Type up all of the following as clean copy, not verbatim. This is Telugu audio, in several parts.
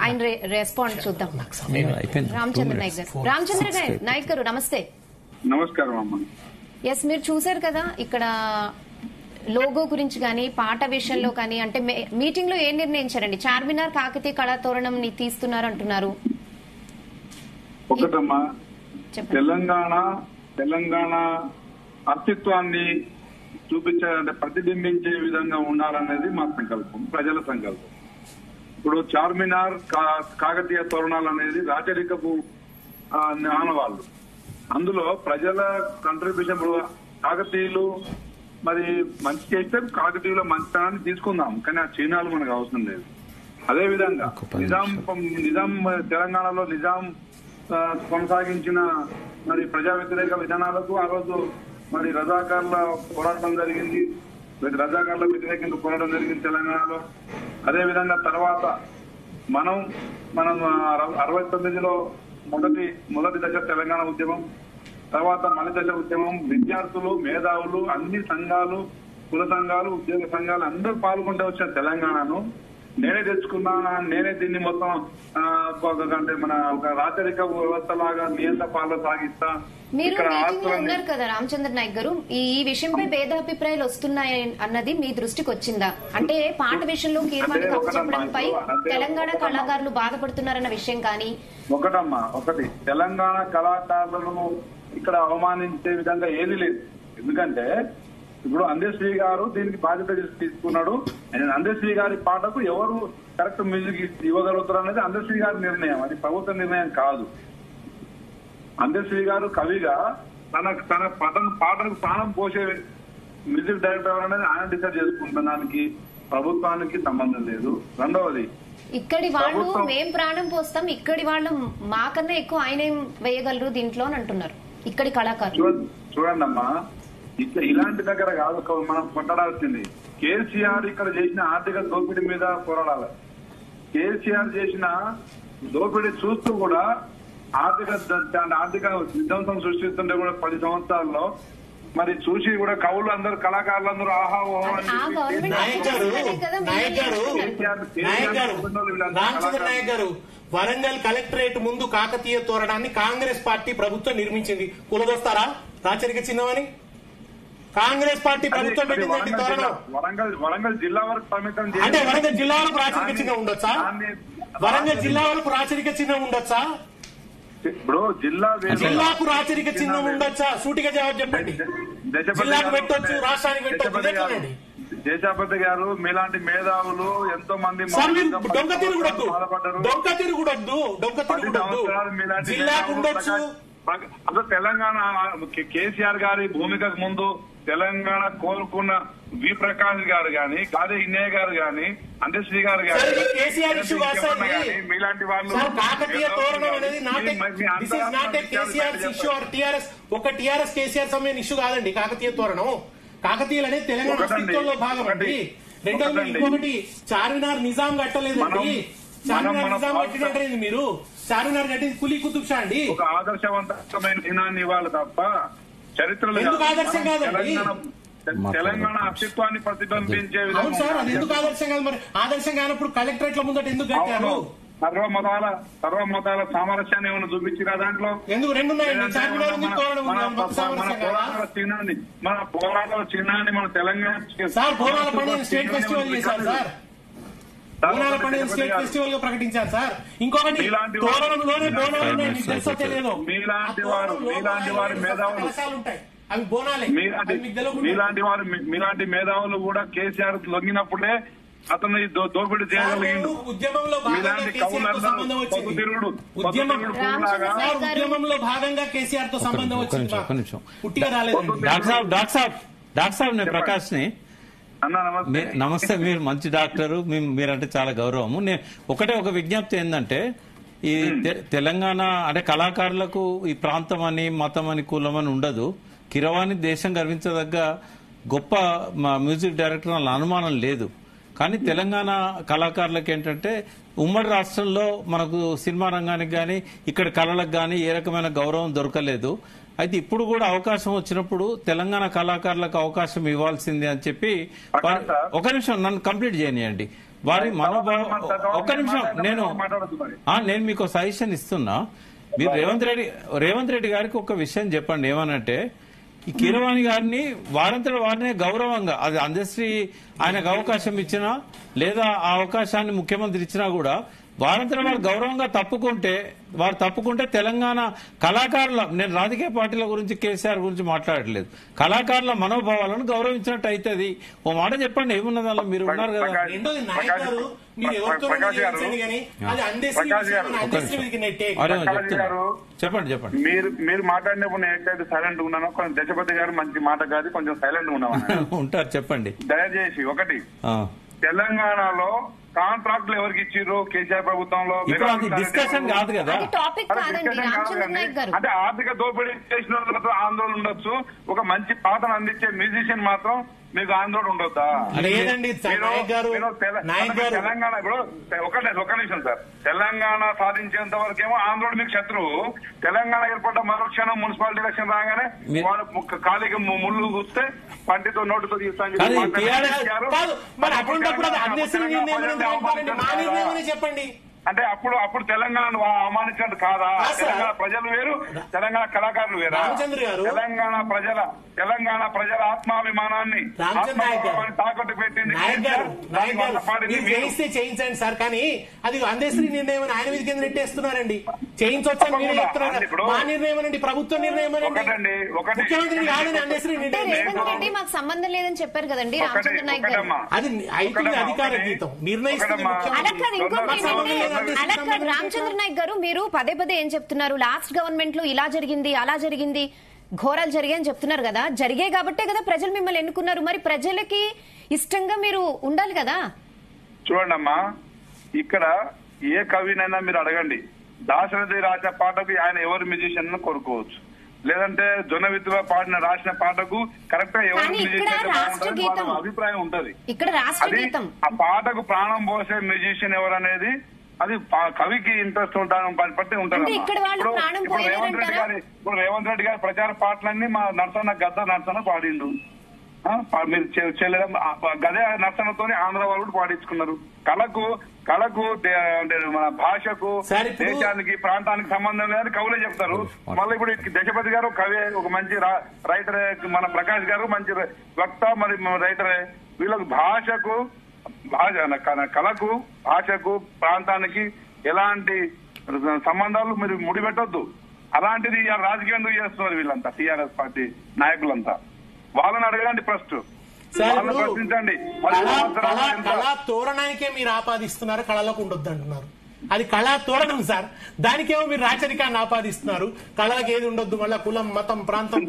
ఆయన రెస్పాండ్ చూద్దాం. రామచంద్ర నాయక్ గారు, రామచంద్ర నాయక్ గారు నమస్తే. నమస్కారం అమ్మా. ఎస్, మీరు చూసారు కదా ఇక్కడ లోగో గురించి కానీ పాట విషయంలో కానీ, అంటే మీటింగ్ లో ఏం నిర్ణయించారండి? చార్మినార్ కాకతీయ కళాతోరణం తీస్తున్నారు అంటున్నారు. ఒకటమ్మా, తెలంగాణ అస్తిత్వాన్ని చూపించాలంటే ప్రతిబింబించే విధంగా ఉండాలనేది మా సంకల్పం, ప్రజల సంకల్పం. ఇప్పుడు చార్మినార్ కాకతీయ తోరణాలు అనేది రాచరికపు ఆనవాళ్ళు. అందులో ప్రజల కంట్రిబ్యూషన్. కాకతీయులు మరి మంచి చేస్తే కాకతీయుల మంచితనాన్ని తీసుకుందాం, కానీ ఆ చిహ్నాలు మనకు అవసరం లేదు. అదేవిధంగా నిజాం తెలంగాణలో నిజాం కొనసాగించిన మరి ప్రజా వ్యతిరేక విధానాలకు ఆ రోజు మరి రజాకార్ల పోరాటం జరిగింది, రజాకార్ల వ్యతిరేకంగా పోరాటం జరిగింది తెలంగాణలో. అదేవిధంగా తర్వాత మనం 69లో మొదటి దశ తెలంగాణ ఉద్యమం, తర్వాత మలి దశ ఉద్యమం, విద్యార్థులు, మేధావులు, అన్ని సంఘాలు, కుల సంఘాలు, ఉద్యోగ సంఘాలు అందరూ పాల్గొంటూ వచ్చిన తెలంగాణను నేనే తెచ్చుకున్నా, నేనే దీన్ని మొత్తం అంటే మన ఒక రాచరిక వ్యవస్థ లాగా నియంత్రణ పాలన సాగిస్తా. మీరు మీటింగ్ లో ఉన్నారు కదా రామచంద్ర నాయక్ గారు, ఈ విషయంపై భేదాభిప్రాయాలు వస్తున్నాయి అన్నది మీ దృష్టికి వచ్చిందా? అంటే పాట విషయంలో కీర్వాణి చెప్పడంపై తెలంగాణ కళాకారులు బాధపడుతున్నారన్న విషయం కానీ. ఒకటి తెలంగాణ కళాకారులను ఇక్కడ అవమానించే విధంగా ఏది లేదు. ఎందుకంటే ఇప్పుడు అందశ్రీ గారు దీనికి బాధ్యత తీసుకున్నాడు. అందశ్రీ గారి పాటకు ఎవరు కరెక్ట్ మ్యూజిక్ ఇవ్వగలుగుతారు అనేది అందశ్రీ గారి నిర్ణయం, అది ప్రభుత్వ నిర్ణయం కాదు. అందశ్రీ గారు కవిగా తన పాటకు ప్రాణం పోసే మ్యూజిక్ డైరెక్టర్ అనేది ఆయన డిసైడ్ చేసుకుంటున్నానికి ప్రభుత్వానికి సంబంధం లేదు. రెండవది, ఇక్కడి వాళ్ళు మేం ప్రాణం పోస్తాం, ఇక్కడి వాళ్ళు మాకన్నా ఎక్కువ ఆయన ఏం వేయగలరు దీంట్లో అని అంటున్నారు ఇక్కడి కళాకారులు. చూడండి అమ్మా, ఇలాంటి దగ్గర కాదు మనం కొట్టడాల్సింది. కేసీఆర్ ఇక్కడ చేసిన ఆర్థిక దోపిడీ మీద పోరాడాలి. కేసీఆర్ చేసిన దోపిడీ చూస్తూ కూడా ఆర్థిక విధ్వంసం సృష్టిస్తుంటే కూడా 10 సంవత్సరాల్లో మరి చూసి కూడా కవులు అందరూ కళాకారులందరూ ఆహా ఓహో వరంగల్ కలెక్టరేట్ ముందు కాకతీయ తోరణాన్ని కాంగ్రెస్ పార్టీ ప్రభుత్వం నిర్మించింది. కులదొస్తారా రాచరిక చిహ్నమని? కాంగ్రెస్ పార్టీ ప్రభుత్వం పెట్టిందండి తోరణం. వరంగల్ జిల్లా వరకు పరిమితం అంటే వరంగల్ జిల్లా వరకు రాచరిక చిహ్నం ఉండొచ్చా? వరంగల్ జిల్లా వరకు రాచరిక చిహ్నం ఉండొచ్చా? ఇప్పుడు జిల్లాకు రాచరిక చిహ్నం ఉండొచ్చా? సూటిగా జవాబు చెప్పండి. జిల్లాకు పెట్టొచ్చు, రాష్ట్రానికి పెట్టొచ్చు. దేశాపతి గారు మీలాంటి మేధావులు ఎంతో మంది డొంక తిరుగుడొద్దు, జిల్లాకు ఉండొచ్చు. అసలు తెలంగాణ కేసీఆర్ గారి భూమికకు ముందు తెలంగాణ కోరుకున్న వి ప్రకాష్ గారు గాని, కాదే ఇన్నయ్య గారు గాని, అందశ్రీ గారు గాని, మీలాంటి వాళ్ళు కాకతీయ తోరణం అనేది ఒక టీఆర్ఎస్ కేసీఆర్ సమయం ఇష్యూ కాదండి. కాకతీయ తోరణం, కాకతీయులు అనేది తెలంగాణ అస్తిత్వంలో భాగం అండి. రెండోది ఇంకొకటి, చార్మినార్ నిజాం కట్టలేదండి. చార్మినార్ నిజాం కట్టినట్టు మీరు చార్మినార్ కట్టింది కులీ కుతుబ్ షా అండి. ఒక ఆదర్శవంతమైన దినాన్ని ఇవ్వాలి తప్ప చరిత్రలో ఎందుకు ఆదర్శం కాదండి? తెలంగాణ అస్తిత్వాన్ని ప్రతిబింబించే విధంగా సార్, అది ఎందుకు ఆదర్శం కాదు? మరి ఆదర్శం కానప్పుడు కలెక్టరేట్ల ముందట ఎందుకు కట్టారు? సర్వమతాల సామరస్యాన్ని ఏమైనా చూపించిరా దాంట్లో? ఎందుకు రెండు ఉన్నాయండి? చార్మినార్ మన పోరాటాల చిహ్నాన్ని మన తెలంగాణ సార్ బోనాల పండుగ స్టేట్ ఫెస్టివల్ చేశారు సార్. బోనాల పండుగ స్టేట్ ఫెస్టివల్ గా ప్రకటించారు సార్. ఇంకొకటి తోరణంలోనే బోనాలు ఉన్నాయి, మీకు తెలుసో తెలియదు. మీలాంటి వారి మేధావులు ఉంటాయి, అవి బోనాలే. మీలాంటి మేధావులు కూడా కేసీఆర్ లొంగినప్పుడే అతను దోపిడీ చేయగలిగిండు. ఉద్యమంలో భాగంగా కేసీఆర్ తో సంబంధం వచ్చింది. పుట్టిగా రాలేదు. డాక్టర్ సాబ్ నేను ప్రకాష్ ని. నమస్తే, మీరు మంచి డాక్టరు, మీరంటే చాలా గౌరవము. నేను ఒక విజ్ఞప్తి ఏంటంటే, ఈ తెలంగాణ అంటే కళాకారులకు ఈ ప్రాంతం అని, మతం అని, కులం అని ఉండదు. కీరవాణి దేశం గర్వించదగ్గ గొప్ప మ్యూజిక్ డైరెక్టర్, అలా అనుమానం లేదు. కానీ తెలంగాణ కళాకారులకు ఏంటంటే ఉమ్మడి రాష్ట్రంలో మనకు సినిమా రంగానికి కానీ ఇక్కడ కళలకు కానీ ఏ రకమైన గౌరవం దొరకలేదు. అయితే ఇప్పుడు కూడా అవకాశం వచ్చినప్పుడు తెలంగాణ కళాకారులకు అవకాశం ఇవ్వాల్సిందే అని చెప్పి ఒక నిమిషం నన్ను కంప్లీట్ చేయనియండి. వారి మనోభావం ఒక నిమిషం నేను మీకు సజెషన్ ఇస్తున్నా. మీరు రేవంత్ రెడ్డి గారికి ఒక విషయం చెప్పండి. ఏమనంటే ఈ కీరవాణి గారిని వారంతట వారినే గౌరవంగా అది అందశ్రీ ఆయనకు అవకాశం ఇచ్చినా లేదా ఆ అవకాశాన్ని ముఖ్యమంత్రి ఇచ్చినా కూడా వారంతట వారు గౌరవంగా తప్పుకుంటే తెలంగాణ కళాకారుల, నేను రాజకీయ పార్టీల గురించి కేసీఆర్ గురించి మాట్లాడట్లేదు, కళాకారుల మనోభావాలను గౌరవించినట్టు అవుతుంది. ఓ మాట చెప్పండి, ఏమున్నది అలా మీరు ఉన్నారు కదా. చెప్పండి మీరు మాట్లాడినప్పుడు నేను ఎట్లయితే సైలెంట్ ఉన్నానో కొంచెం దశపతి గారు మంచి మాట కాదు కొంచెం సైలెంట్ ఉన్నాను ఉంటారు. చెప్పండి దయచేసి. ఒకటి, తెలంగాణలో కాంట్రాక్ట్లు ఎవరికి ఇచ్చిర్రు కేసీఆర్ ప్రభుత్వంలో? డిస్కషన్ కాదు కదా, అంటే ఆర్థిక దోపిడీ చేసిన ఆందోళన ఉండొచ్చు, ఒక మంచి పాటను అందించే మ్యూజిషియన్ మాత్రం మీకు ఆందోళన ఉండొద్దా? తెలంగాణ ఇప్పుడు ఒక నిమిషం సార్, తెలంగాణ సాధించేంత వరకేమో ఆంధ్రుడు మీకు శత్రువు. తెలంగాణ ఏర్పడ్డ మరుక్షణం మున్సిపాలిటీ ఎలక్షన్ రాగానే వాళ్ళు కాలికి ముళ్ళు కూస్తే పంటితో నోటుతో తీస్తాను చెప్పండి. అంటే అప్పుడు తెలంగాణను అవమానించినట్టు కాదా? తెలంగాణ ప్రజలు వేరు, తెలంగాణ కళాకారులు వేరా? తెలంగాణ ప్రజల ఆత్మాభిమానాన్ని తాకట్టు పెట్టింది చేయించండి సార్. కానీ అది అందశ్రీ నిర్ణయం ఆయన మీద కింద నెట్టేస్తున్నారండి. చేయించొచ్చని మీరే చెప్తున్నారు. మా నిర్ణయం అండి, ప్రభుత్వ నిర్ణయం అండి, ముఖ్యమంత్రి కాదని అందశ్రీ నిర్ణయం మాకు సంబంధం లేదని చెప్పారు కదండి రామచంద్ర నాయక్ గారు. అది అవుతుంది అధికార గీతం, నిర్ణయిస్తుంది రామచంద్ర నాయక్ గారు. మీరు పదే ఏం చెప్తున్నారు, లాస్ట్ గవర్నమెంట్ లో ఇలా జరిగింది అలా జరిగింది ఘోరాలు జరిగాయని చెప్తున్నారు కదా. జరిగాయి కాబట్టే కదా ప్రజలు మిమ్మల్ని ఎన్నుకున్నారు. మరి ప్రజలకి ఇష్టంగా మీరు ఉండాలి కదా. చూడండమ్మా, ఇక్కడ ఏ కవినైనా మీరు అడగండి, దాశరథి రాసిన పాటకు ఆయన ఎవరు మ్యూజిషియన్ కోరుకోవచ్చు, లేదంటే జొన్న విత్తుగా రాసిన పాటకు కరెక్ట్ గా ఎవరు మ్యూజిషియన్ అభిప్రాయం ఉంటది. ఇక్కడ రాష్ట్ర గీతం ఆ పాటకు ప్రాణం పోసే మ్యూజిషియన్ ఎవరు అనేది అది కవికి ఇంట్రెస్ట్ బట్టి ఉంటుంది. ఇప్పుడు రేవంత్ రెడ్డి గారి ప్రచార పాటలన్నీ మా నర్సన్న గద్ద నర్సన్న పాడిండు. మీరు గదే నర్సనతో ఆంధ్ర వాళ్ళు కూడా పాడించుకున్నారు. కళకు మన భాషకు దేశానికి ప్రాంతానికి సంబంధం లేదని కవులే చెప్తారు. మళ్ళీ ఇప్పుడు దశపతి గారు కవి, ఒక మంచి రైటరే, మన ప్రకాష్ గారు మంచి వక్త, మరి రైటరే. వీళ్ళకు కళకు భాషకు ప్రాంతానికి ఎలాంటి సంబంధాలు మీరు ముడిపెట్టొద్దు. అలాంటిది రాజకీయం ఎందుకు చేస్తున్నారు వీళ్ళంతా, టీఆర్ఎస్ పార్టీ నాయకులంతా? వాళ్ళని అడగండి ఫస్ట్, ప్రశ్నించండి. కళా తోరణానికే మీరు ఆపాదిస్తున్నారు, కళలకు ఉండొద్దు అంటున్నారు. అది కళా తోరణం సార్, దానికేమో మీరు రాచరికాన్ని ఆపాదిస్తున్నారు. కళలకు ఏది ఉండొద్దు, మళ్ళీ కులం మతం ప్రాంతం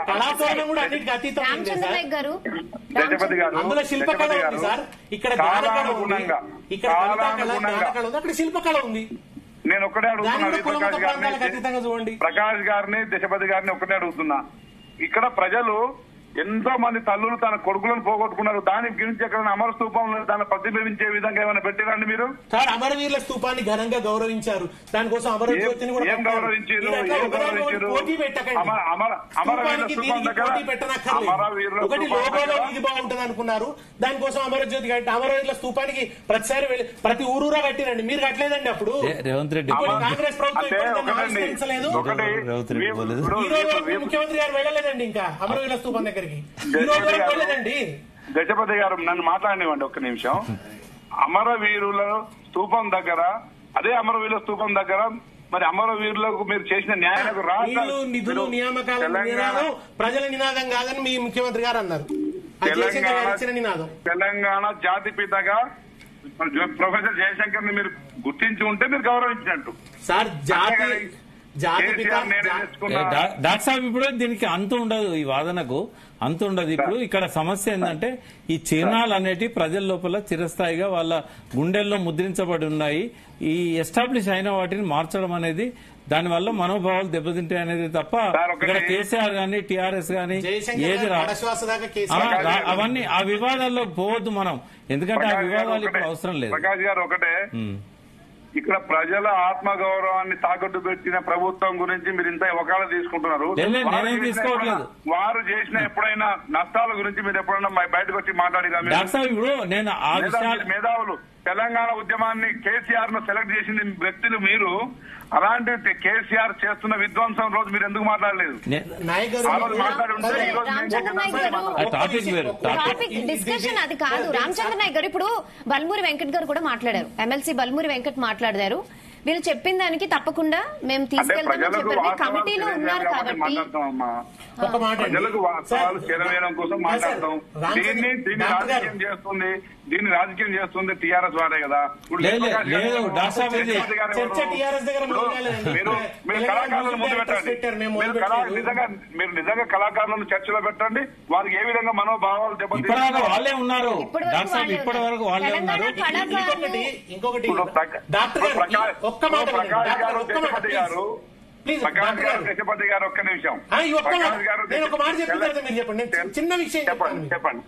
కళా తోరణం కూడా అన్నిటికీ అతీతం. అందులో శిల్పకళ ఉంది సార్, ఇక్కడ గానకళ ఉంది, ఇక్కడ గానకళ ఉంది, అక్కడ శిల్పకళ ఉంది. నేను ఒక్కటే అడుగుతున్నా ప్రకాష్ గారిని దశపతి గారిని ఒక్కటే అడుగుతున్నా, ఇక్కడ ప్రజలు ఎంతో మంది తల్లులు తన కొడుకులను పోగొట్టుకున్నారు. దాని గురించి ఎక్కడ అమర స్తూపంలో దాన్ని ప్రతిబింబించే విధంగా ఏమైనా పెట్టిరండి మీరు? సార్, అమరవీరుల స్తూపాన్ని ఘనంగా గౌరవించారు. దానికోసం అమరజ్యోతిని కూడా ఏం గౌరవించారు? పోటీ పెట్టకండి, పోటీ పెట్టనక్కర్లేదు. ఒకటి లోగోలో ఇది బాగుంటుంది అనుకున్నారు, దానికోసం అమరజ్యోతి కట్టి అమరవీరుల స్తూపానికి ప్రతి ఊరూరా కట్టిరండి. మీరు కట్టలేదండి అప్పుడు. రేవంత్ రెడ్డి కాంగ్రెస్ ప్రభుత్వం ఆవిష్కరించలేదు. ముఖ్యమంత్రి గారు వెళ్ళలేదండి ఇంకా అమరవీరుల స్తూపం దగ్గర. దశపతి గారు నన్ను మాట్లాడినివ్వండి ఒక్క నిమిషం. అమరవీరుల స్తూపం దగ్గర, అదే అమరవీరుల స్తూపం దగ్గర మరి అమరవీరులకు మీరు చేసిన న్యాయాలకు నిధులు నియామకాల నినాదం ప్రజల నినాదం కాదని మీ ముఖ్యమంత్రి గారు అన్నారు. తెలంగాణ జాతిపితగా ప్రొఫెసర్ జయశంకర్ ని మీరు గుర్తించి ఉంటే మీరు గౌరవించినట్టు సార్. డాక్టర్ సాబ్ ఇప్పుడు దీనికి అంత ఉండదు, ఈ వాదనకు అంత ఉండదు. ఇప్పుడు ఇక్కడ సమస్య ఏంటంటే ఈ చిహ్నాలు అనేటి ప్రజల లోపల చిరస్థాయిగా వాళ్ళ గుండెల్లో ముద్రించబడి ఉన్నాయి. ఈ ఎస్టాబ్లిష్ అయిన వాటిని మార్చడం అనేది దానివల్ల మనోభావాలు దెబ్బతింటాయి అనేది తప్ప ఇక్కడ కేసీఆర్ గానీ టీఆర్ఎస్ గానీ ఏది అవన్నీ ఆ వివాదాల్లో పోవద్దు మనం, ఎందుకంటే ఆ వివాదాలు ఇప్పుడు అవసరం లేదు. ప్రకాష్ గారు ఒకటే, ఇక్కడ ప్రజల ఆత్మగౌరవాన్ని తాకట్టు పెట్టిన ప్రభుత్వం గురించి మీరు ఇంత ఒకవేళ తీసుకుంటున్నారు. వారు చేసిన ఎప్పుడైనా నష్టాల గురించి మీరు ఎప్పుడైనా బయటకు వచ్చి మాట్లాడినా? మేధావులు తెలంగాణ ఉద్యమాన్ని కేసీఆర్ ను సెలెక్ట్ చేసిన వ్యక్తులు మీరు, అలాంటి కేసీఆర్ చేస్తున్న విధ్వంసం రోజు మీరు ఎందుకు మాట్లాడలేదు? డిస్కషన్ అది కాదు. రామచంద్ర నాయక్ గారు ఇప్పుడు బల్మూరి వెంకట్ గారు కూడా మాట్లాడారు, ఎమ్మెల్సీ బల్మూరి వెంకట్ మాట్లాడారు. వీళ్ళు చెప్పిన దానికి తప్పకుండా మేము తీసుకెళ్తామని చెప్పారు. కమిటీలో ఉన్నారు కాబట్టి ఒక మాట చేరవేయడం కోసం మాట్లాడతాం. దీన్ని రాజకీయం చేస్తుంది, దీన్ని రాజకీయం చేస్తుంది టీఆర్ఎస్ వాడే కదా. మీరు కళాకారులను ముందు పెట్టండి, మీరు నిజంగా కళాకారులను చర్చలో పెట్టండి. వారికి ఏ విధంగా మనోభావాలు దెబ్బతింటారు వాళ్ళే ఉన్నారు. ఇప్పటి వరకు వాళ్ళే ఉన్నారు. ఇంకొకటి గజపతి గారు ఒక్క నిమిషం, నేను ఒక మాట చెప్పిన తర్వాత మీరు చెప్పండి. చిన్న విషయం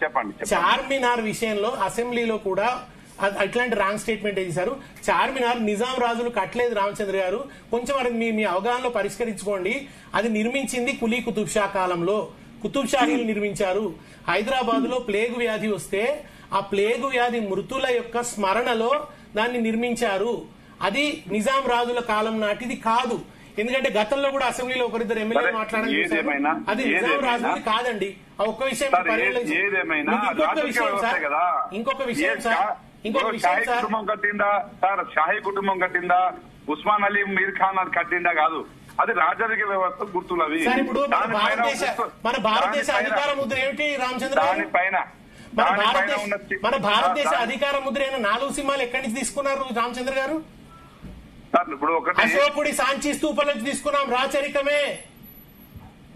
చెప్పండి. చార్మినార్ విషయంలో అసెంబ్లీలో కూడా అట్లాంటి రాంగ్ స్టేట్మెంట్ చేశారు. చార్మినార్ నిజాం రాజులు కట్టలేదు రామచంద్ర గారు, కొంచెం అది మీ అవగాహనలో పరిష్కరించుకోండి. అది నిర్మించింది కులీ కుతుబ్ షా కాలంలో, కుతుబ్ షాహీలు నిర్మించారు. హైదరాబాద్ లో ప్లేగు వ్యాధి వస్తే ఆ ప్లేగు వ్యాధి మృతుల యొక్క స్మరణలో దాన్ని నిర్మించారు. అది నిజాం రాజుల కాలం నాటిది కాదు. ఎందుకంటే గతంలో కూడా అసెంబ్లీలో ఒకరిద్దరు ఎమ్మెల్యే మాట్లాడారు, అది నిజాం రాజుది కాదండి. ఆ ఒక్క విషయం ఇంకొక విషయం కుటుంబం కట్టిందా సార్? షాహీ కుటుంబం కట్టిందా? ఉస్మాన్ అలీ మీర్ ఖాన్ అది కట్టిందా? కాదు, అది రాజరిక వ్యవస్థ గుర్తులవి. మన భారతదేశ అధికార ముద్ర ఏమిటి రామచంద్ర? దానిపైన మన భారతదేశ అధికార ముద్ర అయిన 4 సింహాలు ఎక్కడి నుంచి తీసుకున్నారు రామచంద్ర గారు? ఇప్పుడు అశోకుడి సాంచి స్తూపం నుంచి తీసుకున్నాం, రాచరికమే.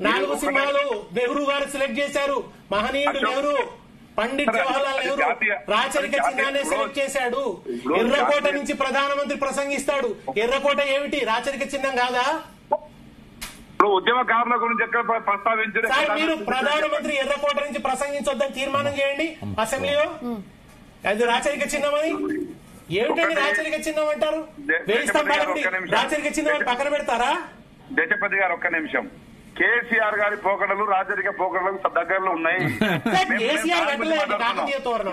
4 సింహాలు నెహ్రూ గారు సెలెక్ట్ చేశారు, మహనీయుడు నెహ్రూ, పండిట్ జవహర్లాల్ నెహ్రూ రాచరిక చిహ్నాన్ని సెలెక్ట్ చేశాడు. ఎర్రకోట నుంచి ప్రధానమంత్రి ప్రసంగిస్తాడు, ఎర్రకోట ఏమిటి? రాచరిక చిహ్నం కాదా? ఇప్పుడు ఉద్యమకారుల గురించి ఎక్కడ ప్రస్తావించారు? మీరు ప్రధానమంత్రి ఎర్రకోట నుంచి ప్రసంగించొద్దని తీర్మానం చేయండి అసెంబ్లీలో. అది రాచరిక చిహ్నం అని ఏమిటండి? రాచరిక చిహ్నం అంటారు, 1000 స్తంభాల రాచరిక చిహ్నం అని పక్కన పెడతారా? గజపతి గారు ఒక్క నిమిషం. కేసీఆర్ గారి పోకడలు రాజరిక పోకడలకు దగ్గరలో ఉన్నాయి.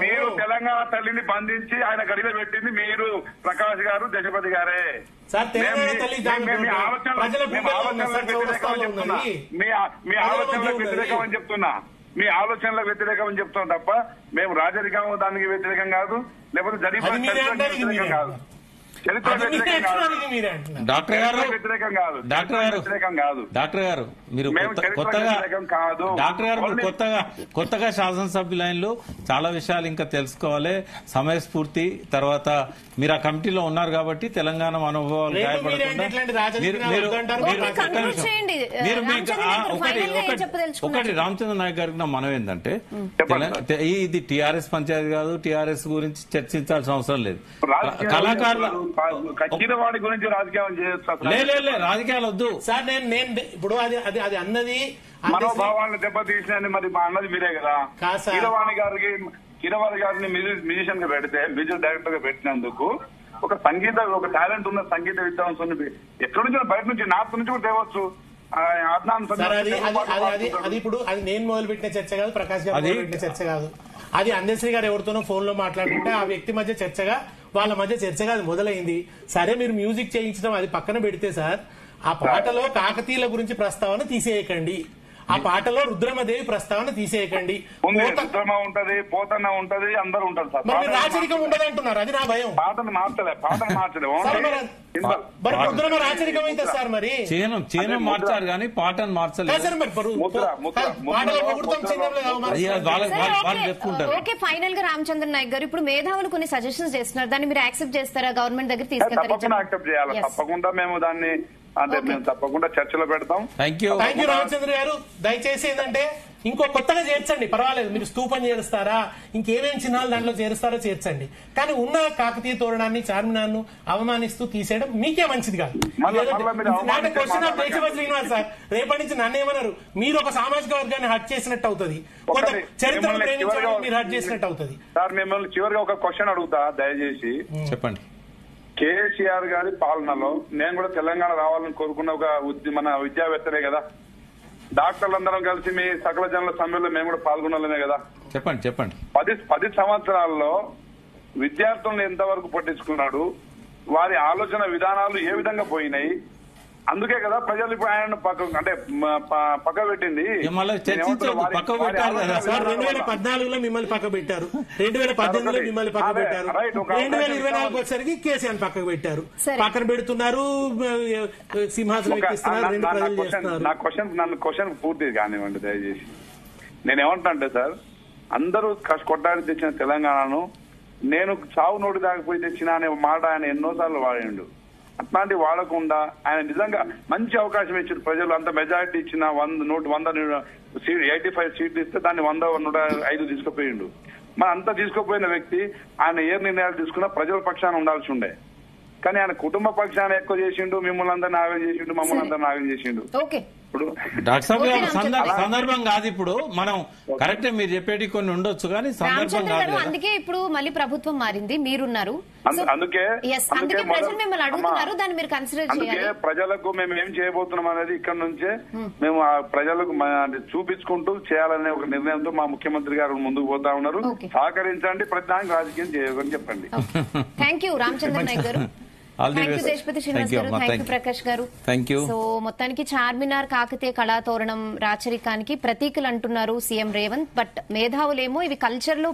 మీరు తెలంగాణ తల్లిని బంధించి ఆయన గడిలో పెట్టింది మీరు, ప్రకాష్ గారు, గజపతి గారే. మీ ఆలోచనలకు వ్యతిరేకం అని చెప్తున్నా, మీ ఆలోచనలకు వ్యతిరేకం అని చెప్తున్నాం తప్ప మేము రాజరికం దానికి వ్యతిరేకం కాదు, లేకపోతే జరిగిన వ్యతిరేకం కాదు, చరిత్ర డాక్టర్ గారు మీరు కొత్తగా శాసనసభ్యులైన్లు చాలా విషయాలు ఇంకా తెలుసుకోవాలి, సమయస్ఫూర్తి. తర్వాత మీరు ఆ కమిటీలో ఉన్నారు కాబట్టి తెలంగాణ మనోభావాలు ఒకటి రామచంద్ర నాయక్ గారికి నా మనం ఏంటంటే, ఇది టీఆర్ఎస్ పంచాయతీ కాదు, టీఆర్ఎస్ గురించి చర్చించాల్సిన అవసరం లేదు. కళాకారుల వాడి గురించి రాజకీయాలు చేయొచ్చు, రాజకీయాలు వద్దు సార్. నేను ఇప్పుడు అది అన్నది మనోభావాలను దెబ్బతీసినని మరి మా అన్నది మీరే కదా. కీరవాణి గారిని మ్యూజిషియన్ గా పెడితే, మ్యూజిక్ డైరెక్టర్ గా పెట్టినందుకు ఒక టాలెంట్ ఉన్న సంగీత విద్వాంసుని ఎక్కడి నుంచి, బయట నుంచి, నార్త్ నుంచి కూడా తేవచ్చు. అది ఇప్పుడు అది నేను మొదలుపెట్టిన చర్చ కాదు, ప్రకాష్ గారు మొదలుపెట్టిన చర్చ కాదు. అది అందశ్రీ గారు ఎవరితోనో ఫోన్ లో మాట్లాడుతుంటే ఆ వ్యక్తి మధ్య చర్చగా, వాళ్ళ మధ్య చర్చగా అది మొదలైంది. సరే, మీరు మ్యూజిక్ చేయించడం అది పక్కన పెడితే సార్, ఆ పాటలో కాకతీయుల గురించి ప్రస్తావన తీసేయకండి, ఆ పాటలో రుద్రమదేవి ప్రస్తావన తీసేయకండి. ఉంటది, పోతన్న ఉంటది, అందరూ ఉంటారు సార్. మరి రాచరికం ఉండదు అంటున్నారు, అది నా భయం. పాటను మార్చలే రుద్రమ రాచరికం అయితే సార్ మరి చీనం మార్చారు కానీ పాటను మార్చలేదు. ఓకే, ఫైనల్ గా రామచంద్ర నాయక్ గారు ఇప్పుడు మేధావులు కొన్ని సజెషన్స్ చేస్తున్నారు, దాన్ని మీరు యాక్సెప్ట్ చేస్తారా? గవర్నమెంట్ దగ్గర తీసుకెళ్తారా? యాక్సెప్ట్ చేయాలి తప్పకుండా. మేము దాన్ని అంటే మేము తప్పకుండా చర్చలో పెడతాం. థ్యాంక్ యూ రామచంద్ర గారు. దయచేసి ఏంటంటే ఇంకో కొత్తగా చేర్చండి, పర్వాలేదు. మీరు స్తూపం చేరుస్తారా, ఇంకేమేం చిహ్నాలు దాంట్లో చేరుస్తారో చేర్చండి. కానీ ఉన్న కాకతీయ తోరణాన్ని, చార్మినార్ను అవమానిస్తూ తీసేయడం మీకే మంచిది కాదు. క్వశ్చన్ ఆఫ్ దేశభక్తి శ్రీనివాస్ సార్, రేపటి నుంచి నన్ను ఏమన్నారు, మీరు ఒక సామాజిక వర్గాన్ని హట్ చేసినట్టు అవుతుంది, కొంత చరిత్రను ప్రేమించడం మీరు హట్ చేసినట్టు అవుతుంది. సార్ మిమ్మల్ని చివరిగా ఒక క్వశ్చన్ అడుగుతా, దయచేసి చెప్పండి. కేసీఆర్ గారి పాలనలో నేను కూడా తెలంగాణ రావాలని కోరుకున్న ఒక మన విద్యావేత్తలే కదా, డాక్టర్లందరం కలిసి మీ సకల జనుల సమ్మెలో మేము కూడా పాల్గొనాలనే కదా. చెప్పండి. 10 సంవత్సరాల్లో విద్యార్థులను ఎంతవరకు పట్టించుకున్నాడు, వారి ఆలోచన విధానాలు ఏ విధంగా పోయినాయి, అందుకే కదా ప్రజలు ఇప్పుడు ఆయన పక్క పెట్టింది. 2014లో మిమ్మల్ని పక్క పెట్టారు, 2018లో మిమ్మల్ని పక్క పెట్టారు, 2024 వచ్చేసరికి కేసీఆర్ పక్కకు పెట్టారు, పక్కన పెడుతున్నారు, సింహాసనం ఎక్కిస్తున్నారు. నన్ను క్వశ్చన్ పూర్తి కానివ్వండి దయచేసి. నేనేమంటానంటే సార్, అందరూ కొట్టాడి తెచ్చిన తెలంగాణను నేను చావు నోటి దాకపోయి తెచ్చిన అనే మాట ఆయన ఎన్నోసార్లు వాడిండు. అట్లాంటి వాడకుండా ఆయన నిజంగా మంచి అవకాశం ఇచ్చారు. ప్రజలు అంత మెజారిటీ ఇచ్చిన 85 సీట్లు ఇస్తే దాన్ని 100-105 తీసుకుపోయిండు. మన అంతా తీసుకుపోయిన వ్యక్తి ఆయన ఏ నిర్ణయాలు తీసుకున్నా ప్రజల పక్షాన ఉండాల్సి ఉండే. కానీ ఆయన కుటుంబ పక్షాన ఎక్కువ చేసిండు, మిమ్మల్ని అందరినీ ఆగం చేసిండు, మమ్మల్ని అందరినీ ఆగం చేసిండు. ఇప్పుడు డాక్టర్ సాబ్ గారు సందర్భం కాదు, ఇప్పుడు మనం కరెక్టే మీరు చెప్పేటి కొన్ని ఉండొచ్చు కానీ సందర్భం కాదు. అందుకే ఇప్పుడు మళ్ళీ ప్రభుత్వం మారింది, మీరున్నారు, అందుకే ప్రజలు మిమ్మల్ని అడుగుతున్నారు, దాన్ని మీరు కన్సిడర్ చేయాలి. ప్రజలకు మేము ఏం చేయబోతున్నాం అనేది ఇక్కడ నుంచే మేము ప్రజలకు చూపించుకుంటూ చేయాలనే ఒక నిర్ణయంతో మా ముఖ్యమంత్రి గారు ముందుకు పోతా ఉన్నారు. సహకరించండి, ప్రతిదానికి రాజకీయం చేయకని చెప్పండి. థ్యాంక్ యూ రామచంద్ర నాయక్ గారు, దేశపతి శ్రీనివాస్ గారు, థ్యాంక్ యూ ప్రకాష్ గారు. సో మొత్తానికి చార్మినార్ కాకతీయ కళాతోరణం రాచరికానికి ప్రతీకలు అంటున్నారు సీఎం రేవంత్. బట్ మేధావులేమో ఇవి కల్చర్ లో